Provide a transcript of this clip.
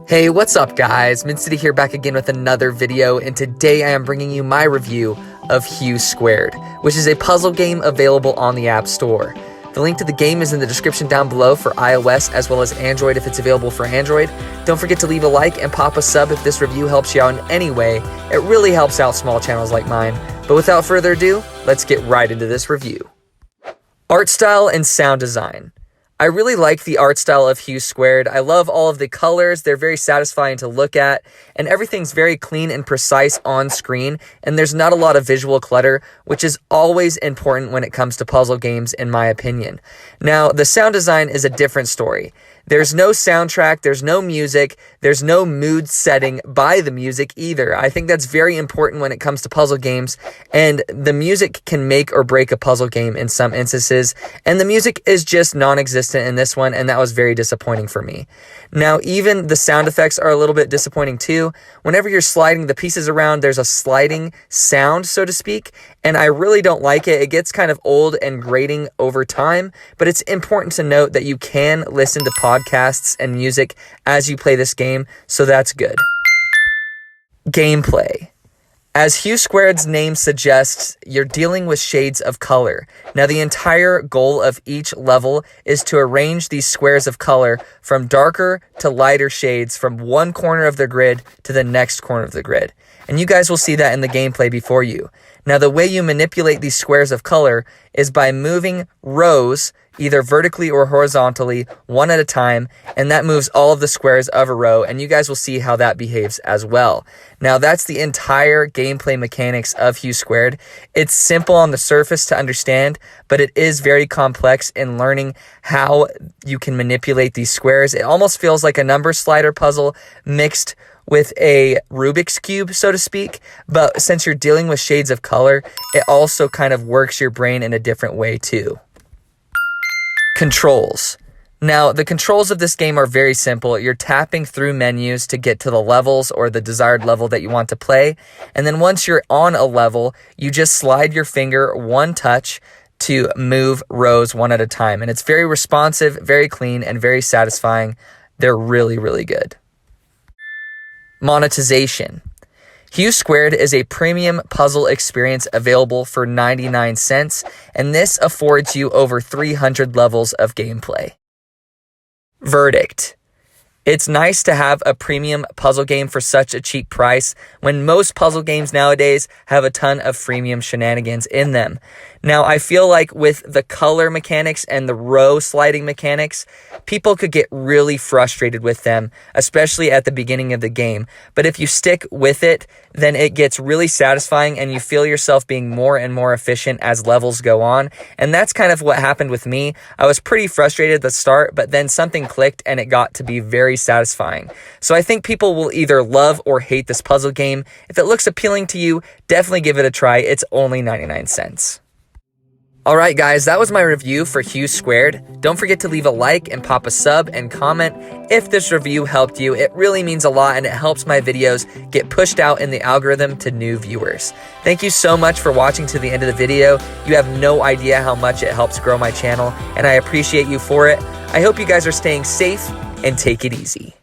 Hey, what's up guys? Mincity here, back again with another video, and today I am bringing you my review of Hue², which is a puzzle game available on the App Store. The link to the game is in the description down below for iOS as well as Android if it's available for Android. Don't forget to leave a like and pop a sub if this review helps you out in any way. It really helps out small channels like mine. But without further ado, let's get right into this review. Art style and sound design. I really like the art style of Hue². I love all of the colors. They're very satisfying to look at, and everything's very clean and precise on screen, and there's not a lot of visual clutter, which is always important when it comes to puzzle games, in my opinion. Now, the sound design is a different story. There's no soundtrack, there's no music, there's no mood setting by the music either. I think that's very important when it comes to puzzle games, and the music can make or break a puzzle game in some instances, and the music is just non-existent in this one, and that was very disappointing for me. Now, even the sound effects are a little bit disappointing too. Whenever you're sliding the pieces around, there's a sliding sound, so to speak, and I really don't like it. It gets kind of old and grating over time, but it's important to note that you can listen to podcasts and music as you play this game, so that's good. Gameplay. As Hue²'s name suggests, you're dealing with shades of color. Now, the entire goal of each level is to arrange these squares of color from darker to lighter shades from one corner of the grid to the next corner of the grid. And you guys will see that in the gameplay before you. Now, the way you manipulate these squares of color is by moving rows either vertically or horizontally, one at a time, and that moves all of the squares of a row, and you guys will see how that behaves as well. Now, that's the entire gameplay mechanics of Hue². It's simple on the surface to understand, but it is very complex in learning how you can manipulate these squares. It almost feels like a number slider puzzle mixed with a Rubik's Cube, so to speak, but since you're dealing with shades of color, it also kind of works your brain in a different way too. Controls. Now, the controls of this game are very simple. You're tapping through menus to get to the levels or the desired level that you want to play, and then once you're on a level, you just slide your finger one touch to move rows one at a time, and it's very responsive, very clean, and very satisfying. They're really, really good. Monetization. Hue² is a premium puzzle experience available for 99 cents, and this affords you over 300 levels of gameplay. Verdict. It's nice to have a premium puzzle game for such a cheap price when most puzzle games nowadays have a ton of freemium shenanigans in them. Now, I feel like with the color mechanics and the row sliding mechanics, people could get really frustrated with them, especially at the beginning of the game. But if you stick with it, then it gets really satisfying and you feel yourself being more and more efficient as levels go on. And that's kind of what happened with me. I was pretty frustrated at the start, but then something clicked and it got to be very satisfying. So I think people will either love or hate this puzzle game. If it looks appealing to you, definitely give it a try. It's only 99 cents. Alright guys, that was my review for Hue². Don't forget to leave a like and pop a sub and comment if this review helped you. It really means a lot and it helps my videos get pushed out in the algorithm to new viewers. Thank you so much for watching to the end of the video. You have no idea how much it helps grow my channel, and I appreciate you for it. I hope you guys are staying safe and take it easy.